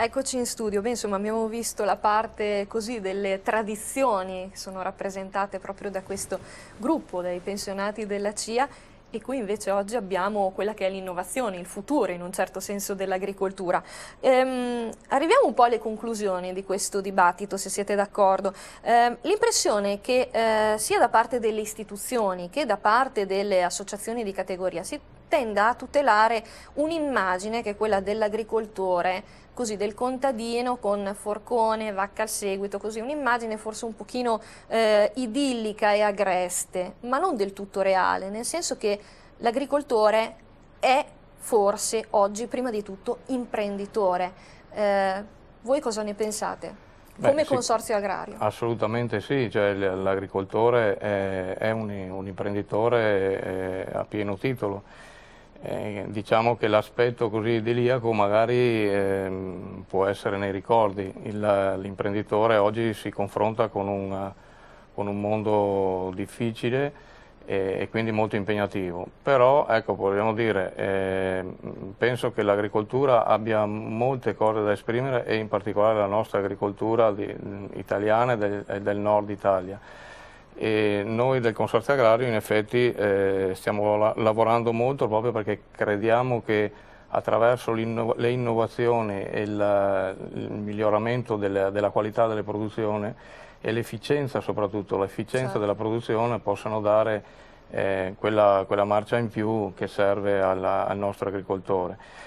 Eccoci in studio. Beh, insomma, abbiamo visto la parte così delle tradizioni che sono rappresentate proprio da questo gruppo dei pensionati della CIA, e qui invece oggi abbiamo quella che è l'innovazione, il futuro in un certo senso dell'agricoltura. Arriviamo un po' alle conclusioni di questo dibattito, se siete d'accordo. L'impressione è che sia da parte delle istituzioni che da parte delle associazioni di categoria si tenda a tutelare un'immagine che è quella dell'agricoltore, così del contadino con forcone, vacca al seguito, così un'immagine forse un pochino idillica e agreste, ma non del tutto reale, nel senso che l'agricoltore è forse oggi prima di tutto imprenditore. Voi cosa ne pensate? Come consorzio agrario? Assolutamente sì, cioè, l'agricoltore è un imprenditore a pieno titolo. Diciamo che l'aspetto così idilliaco magari può essere nei ricordi. L'imprenditore oggi si confronta con un mondo difficile e quindi molto impegnativo, però ecco, vogliamo dire, penso che l'agricoltura abbia molte cose da esprimere, e in particolare la nostra agricoltura italiana e del nord Italia. E noi del Consorzio Agrario in effetti stiamo lavorando molto proprio perché crediamo che attraverso le innovazioni e il miglioramento della qualità delle produzioni e l'efficienza, soprattutto l'efficienza della produzione, possano dare quella marcia in più che serve al nostro agricoltore.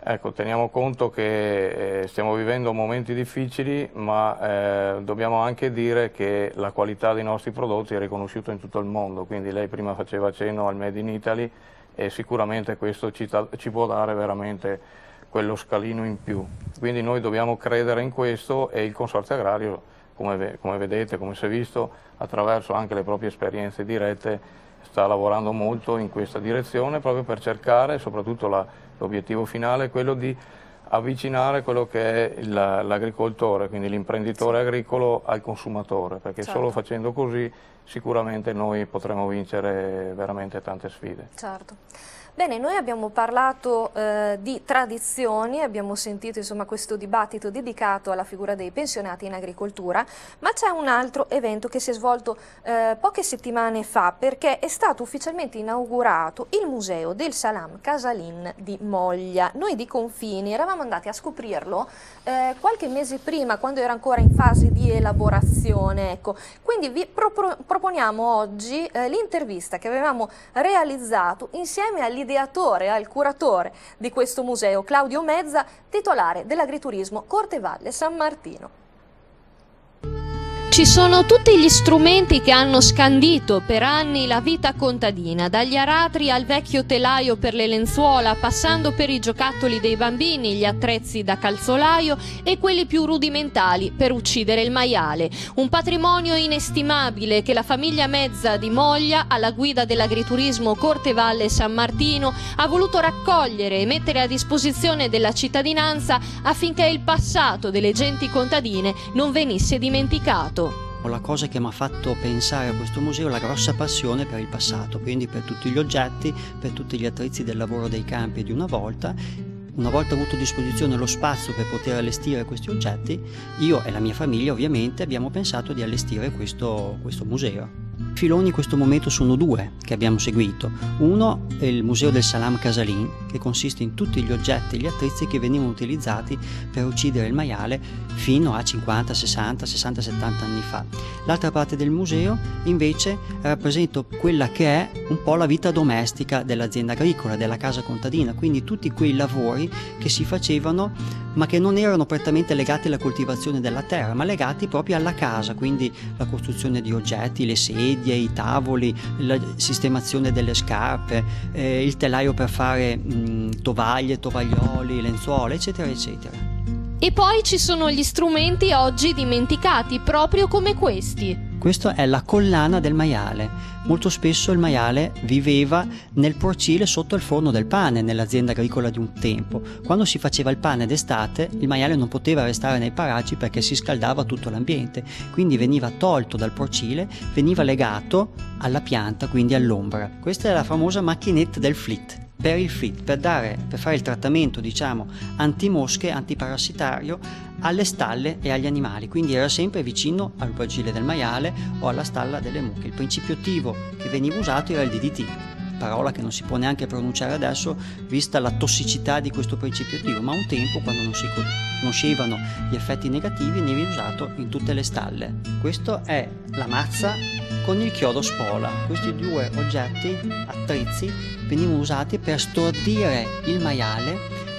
Ecco, teniamo conto che stiamo vivendo momenti difficili, ma dobbiamo anche dire che la qualità dei nostri prodotti è riconosciuta in tutto il mondo, quindi lei prima faceva cenno al Made in Italy e sicuramente questo ci può dare veramente quello scalino in più. Quindi noi dobbiamo credere in questo, e il Consorzio Agrario, come vedete, come si è visto, attraverso anche le proprie esperienze dirette, sta lavorando molto in questa direzione proprio per cercare, soprattutto l'obiettivo finale è quello di avvicinare quello che è l'agricoltore, quindi l'imprenditore agricolo, al consumatore, perché solo facendo così sicuramente noi potremo vincere veramente tante sfide. Certo. Bene, noi abbiamo parlato di tradizioni, abbiamo sentito insomma questo dibattito dedicato alla figura dei pensionati in agricoltura, ma c'è un altro evento che si è svolto poche settimane fa, perché è stato ufficialmente inaugurato il Museo del Salam Casalin di Moglia. Noi di Confini eravamo andati a scoprirlo qualche mese prima, quando era ancora in fase di elaborazione, ecco. Quindi vi proponiamo oggi l'intervista che avevamo realizzato insieme all'ideatore, al curatore di questo museo, Claudio Mezza, titolare dell'agriturismo Cortevalle San Martino. Ci sono tutti gli strumenti che hanno scandito per anni la vita contadina, dagli aratri al vecchio telaio per le lenzuola, passando per i giocattoli dei bambini, gli attrezzi da calzolaio e quelli più rudimentali per uccidere il maiale. Un patrimonio inestimabile che la famiglia Mezza di Moglia, alla guida dell'agriturismo Cortevalle San Martino, ha voluto raccogliere e mettere a disposizione della cittadinanza affinché il passato delle genti contadine non venisse dimenticato. La cosa che mi ha fatto pensare a questo museo è la grossa passione per il passato, quindi per tutti gli oggetti, per tutti gli attrezzi del lavoro dei campi di una volta. Una volta avuto a disposizione lo spazio per poter allestire questi oggetti, io e la mia famiglia ovviamente abbiamo pensato di allestire questo museo. I filoni in questo momento sono due che abbiamo seguito. Uno è il Museo del Salam Casalin, che consiste in tutti gli oggetti e gli attrezzi che venivano utilizzati per uccidere il maiale fino a 50, 60, 60, 70 anni fa. L'altra parte del museo invece rappresenta quella che è un po' la vita domestica dell'azienda agricola, della casa contadina, quindi tutti quei lavori che si facevano ma che non erano prettamente legati alla coltivazione della terra, ma legati proprio alla casa, quindi la costruzione di oggetti, le sedie, i tavoli, la sistemazione delle scarpe, il telaio per fare tovaglie, tovaglioli, lenzuola, eccetera, eccetera. E poi ci sono gli strumenti oggi dimenticati, proprio come questi. Questa è la collana del maiale. Molto spesso il maiale viveva nel porcile sotto il forno del pane, nell'azienda agricola di un tempo. Quando si faceva il pane d'estate, il maiale non poteva restare nei paraggi perché si scaldava tutto l'ambiente, quindi veniva tolto dal porcile, veniva legato alla pianta, quindi all'ombra. Questa è la famosa macchinetta del flit. Per il flit, per fare il trattamento, diciamo, antimosche, antiparassitario alle stalle e agli animali, quindi era sempre vicino al porcile del maiale o alla stalla delle mucche. Il principio attivo che veniva usato era il DDT, parola che non si può neanche pronunciare adesso vista la tossicità di questo principio attivo, ma un tempo, quando non si conoscevano gli effetti negativi, veniva usato in tutte le stalle. Questa è la mazza con il chiodo spola. Questi due oggetti, attrezzi, venivano usati per stordire il maiale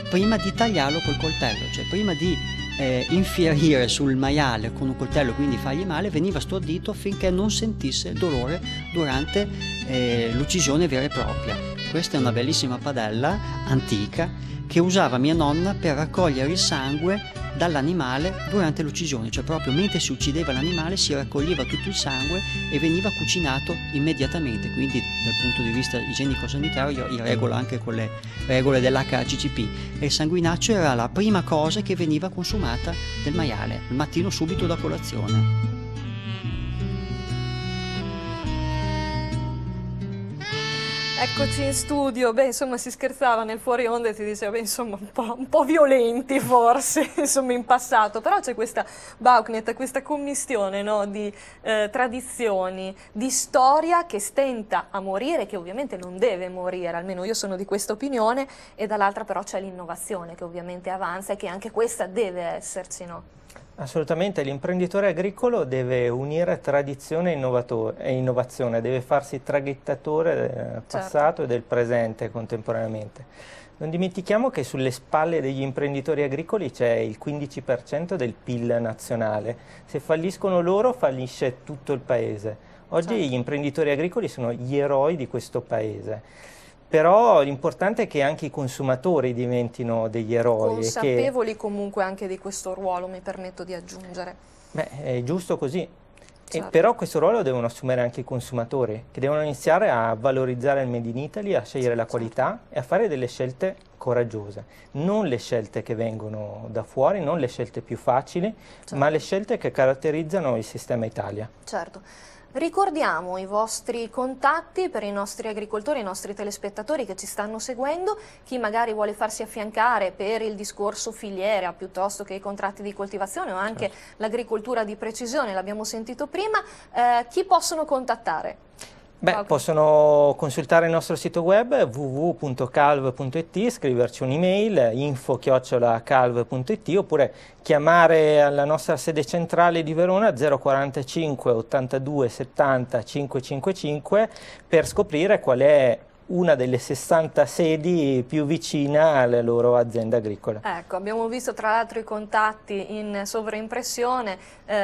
prima di tagliarlo col coltello, cioè prima di infierire sul maiale con un coltello, quindi fargli male, veniva stordito finché non sentisse dolore durante l'uccisione vera e propria. Questa è una bellissima padella antica che usava mia nonna per raccogliere il sangue dall'animale durante l'uccisione, cioè proprio mentre si uccideva l'animale si raccoglieva tutto il sangue e veniva cucinato immediatamente, quindi dal punto di vista igienico-sanitario io regolo anche con le regole dell'HACCP, e il sanguinaccio era la prima cosa che veniva consumata del maiale, il mattino subito da colazione. Eccoci in studio, beh insomma si scherzava nel fuori onda e si diceva beh insomma un po' violenti forse insomma in passato, però c'è questa Baucknet, questa commistione, no, di tradizioni, di storia che stenta a morire, che ovviamente non deve morire, almeno io sono di questa opinione, e dall'altra però c'è l'innovazione che ovviamente avanza e che anche questa deve esserci, no? Assolutamente, l'imprenditore agricolo deve unire tradizione e innovazione, deve farsi traghettatore del passato e del presente contemporaneamente. Non dimentichiamo che sulle spalle degli imprenditori agricoli c'è il 15% del PIL nazionale. Se falliscono loro, fallisce tutto il paese. Oggi gli imprenditori agricoli sono gli eroi di questo paese. Però l'importante è che anche i consumatori diventino degli eroi. Consapevoli comunque anche di questo ruolo, mi permetto di aggiungere. Beh, è giusto così. Però questo ruolo devono assumere anche i consumatori, che devono iniziare a valorizzare il Made in Italy, a scegliere la qualità e a fare delle scelte coraggiose. Non le scelte che vengono da fuori, non le scelte più facili, ma le scelte che caratterizzano il sistema Italia. Certo. Ricordiamo i vostri contatti per i nostri agricoltori, i nostri telespettatori che ci stanno seguendo, chi magari vuole farsi affiancare per il discorso filiera piuttosto che i contratti di coltivazione o anche l'agricoltura di precisione, l'abbiamo sentito prima, chi possono contattare? Beh, possono consultare il nostro sito web www.calv.it, scriverci un'email info@calv.it oppure chiamare alla nostra sede centrale di Verona 045 82 70 555 per scoprire qual è una delle 60 sedi più vicina alla loro azienda agricola. Ecco, abbiamo visto tra l'altro i contatti in sovraimpressione,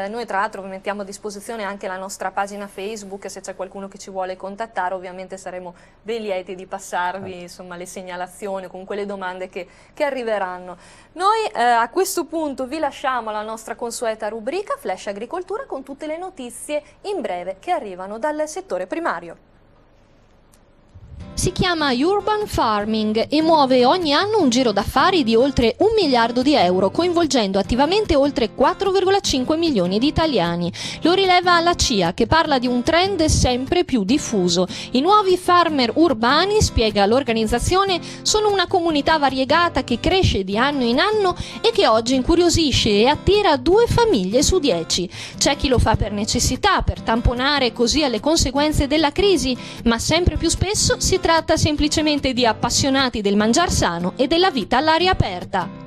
noi tra l'altro vi mettiamo a disposizione anche la nostra pagina Facebook, se c'è qualcuno che ci vuole contattare ovviamente saremo ben lieti di passarvi insomma, le segnalazioni, comunque le domande che arriveranno. Noi a questo punto vi lasciamo alla nostra consueta rubrica Flash Agricoltura con tutte le notizie in breve che arrivano dal settore primario. Si chiama Urban Farming e muove ogni anno un giro d'affari di oltre 1 miliardo di euro, coinvolgendo attivamente oltre 4,5 milioni di italiani. Lo rileva la CIA, che parla di un trend sempre più diffuso. I nuovi farmer urbani, spiega l'organizzazione, sono una comunità variegata che cresce di anno in anno e che oggi incuriosisce e attira 2 famiglie su 10. C'è chi lo fa per necessità, per tamponare così alle conseguenze della crisi, ma sempre più spesso si tratta semplicemente di appassionati del mangiar sano e della vita all'aria aperta.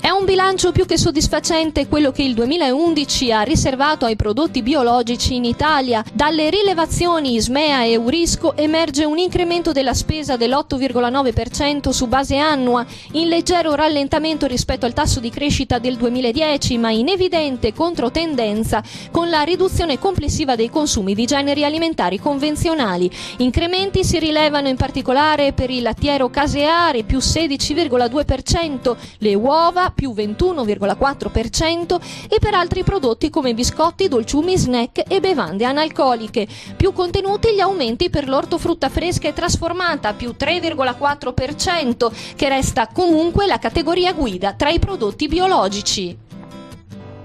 È un bilancio più che soddisfacente quello che il 2011 ha riservato ai prodotti biologici in Italia. Dalle rilevazioni Ismea e Eurisco emerge un incremento della spesa dell'8,9% su base annua, in leggero rallentamento rispetto al tasso di crescita del 2010, ma in evidente controtendenza con la riduzione complessiva dei consumi di generi alimentari convenzionali. Incrementi si rilevano in particolare per il lattiero caseare, più 16,2%, le uova, più 21,4% e per altri prodotti come biscotti, dolciumi, snack e bevande analcoliche. Più contenuti gli aumenti per l'ortofrutta fresca e trasformata, più 3,4%, che resta comunque la categoria guida tra i prodotti biologici.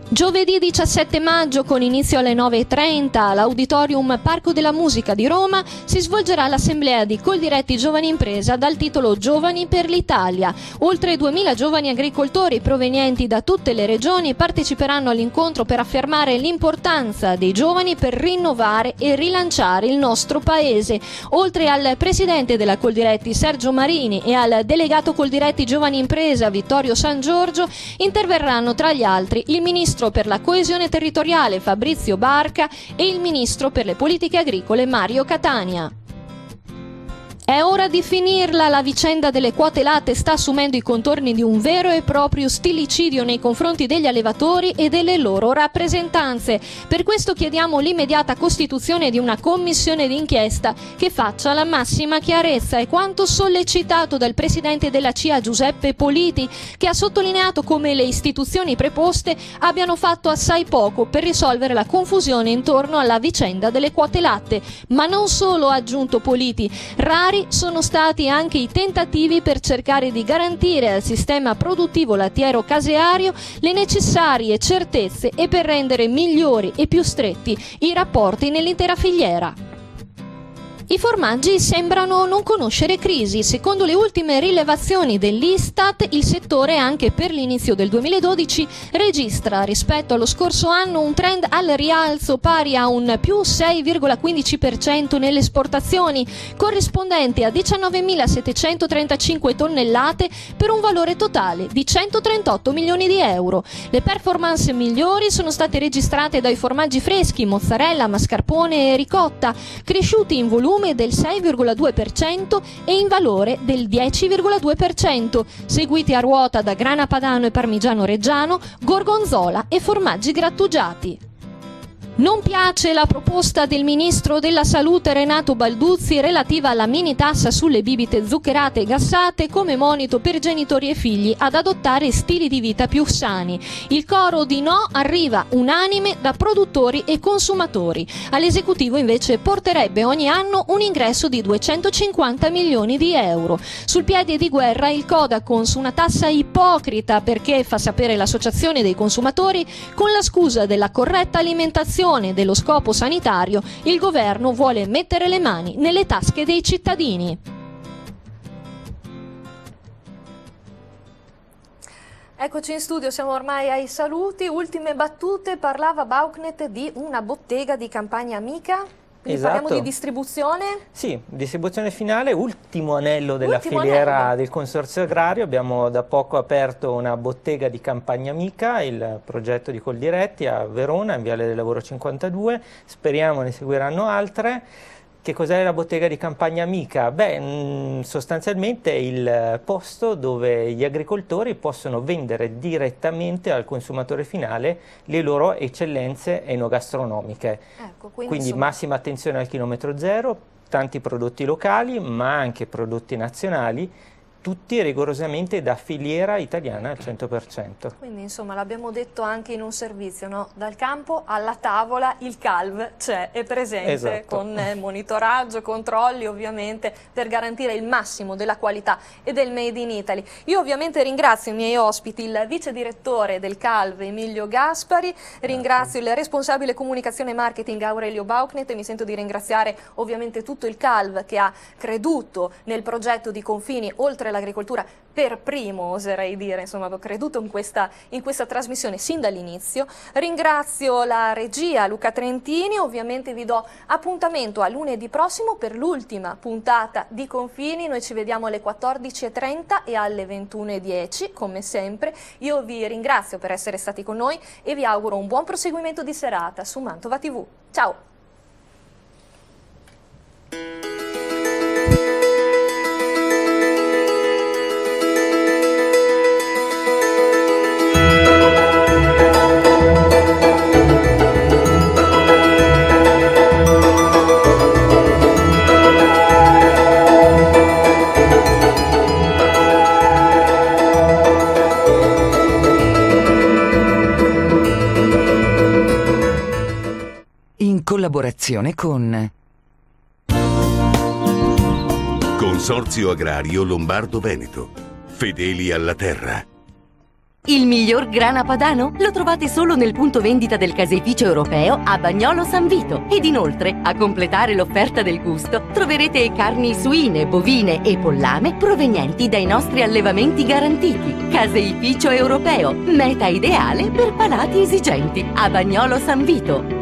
Giovedì 17 maggio, con inizio alle 9:30, all'Auditorium Parco della Musica di Roma si svolgerà l'assemblea di Coldiretti Giovani Impresa dal titolo Giovani per l'Italia. Oltre 2000 giovani agricoltori provenienti da tutte le regioni parteciperanno all'incontro per affermare l'importanza dei giovani per rinnovare e rilanciare il nostro paese. Oltre al presidente della Coldiretti Sergio Marini e al delegato Coldiretti Giovani Impresa Vittorio San Giorgio, interverranno tra gli altri il ministro per la coesione territoriale Fabrizio Barca e il ministro per le politiche agricole Mario Catania. È ora di finirla, la vicenda delle quote latte sta assumendo i contorni di un vero e proprio stillicidio nei confronti degli allevatori e delle loro rappresentanze. Per questo chiediamo l'immediata costituzione di una commissione d'inchiesta che faccia la massima chiarezza, e quanto sollecitato dal presidente della CIA Giuseppe Politi, che ha sottolineato come le istituzioni preposte abbiano fatto assai poco per risolvere la confusione intorno alla vicenda delle quote latte. Ma non solo, ha aggiunto Politi, rari sono stati anche i tentativi per cercare di garantire al sistema produttivo lattiero caseario le necessarie certezze e per rendere migliori e più stretti i rapporti nell'intera filiera. I formaggi sembrano non conoscere crisi. Secondo le ultime rilevazioni dell'Istat, il settore anche per l'inizio del 2012 registra rispetto allo scorso anno un trend al rialzo pari a un più 6,15% nelle esportazioni, corrispondente a 19.735 tonnellate per un valore totale di 138 milioni di euro. Le performance migliori sono state registrate dai formaggi freschi, mozzarella, mascarpone e ricotta, cresciuti in volume del 6,2% e in valore del 10,2%, seguiti a ruota da grana padano e parmigiano reggiano, gorgonzola e formaggi grattugiati. Non piace la proposta del ministro della Salute Renato Balduzzi relativa alla mini tassa sulle bibite zuccherate e gassate come monito per genitori e figli ad adottare stili di vita più sani. Il coro di no arriva unanime da produttori e consumatori. All'esecutivo invece porterebbe ogni anno un ingresso di 250 milioni di euro. Sul piede di guerra il Codacons, una tassa ipocrita perché, fa sapere l'associazione dei consumatori, con la scusa della corretta alimentazione e dello scopo sanitario, il governo vuole mettere le mani nelle tasche dei cittadini. Eccoci in studio, siamo ormai ai saluti. Ultime battute, parlava Bauchnet di una bottega di Campagna Amica. Quindi parliamo di distribuzione? Sì, distribuzione finale, ultimo anello della filiera del Consorzio Agrario. Abbiamo da poco aperto una bottega di Campagna Amica, il progetto di Coldiretti a Verona, in Viale del Lavoro 52. Speriamo ne seguiranno altre. Che cos'è la bottega di campagna amica? Beh, sostanzialmente è il posto dove gli agricoltori possono vendere direttamente al consumatore finale le loro eccellenze enogastronomiche. Ecco, quindi massima attenzione al chilometro zero, tanti prodotti locali ma anche prodotti nazionali, tutti rigorosamente da filiera italiana al 100%. Quindi insomma l'abbiamo detto anche in un servizio, no? Dal campo alla tavola il CALV c'è, è presente, esatto, con monitoraggio, controlli ovviamente per garantire il massimo della qualità e del Made in Italy. Io ovviamente ringrazio i miei ospiti, il vice direttore del CALV Emilio Gaspari, ringrazio il responsabile comunicazione e marketing Aurelio Bauchnet e mi sento di ringraziare ovviamente tutto il CALV che ha creduto nel progetto di Confini oltre l'agricoltura per primo, oserei dire, insomma, avevo creduto in questa trasmissione sin dall'inizio. Ringrazio la regia Luca Trentini, ovviamente vi do appuntamento a lunedì prossimo per l'ultima puntata di Confini. Noi ci vediamo alle 14:30 e alle 21:10 come sempre. Io vi ringrazio per essere stati con noi e vi auguro un buon proseguimento di serata su Mantova TV. Ciao! In collaborazione con Consorzio Agrario Lombardo-Veneto. Fedeli alla terra. Il miglior grana padano lo trovate solo nel punto vendita del caseificio europeo a Bagnolo San Vito. Ed inoltre, a completare l'offerta del gusto, troverete carni suine, bovine e pollame provenienti dai nostri allevamenti garantiti. Caseificio europeo, meta ideale per palati esigenti, a Bagnolo San Vito.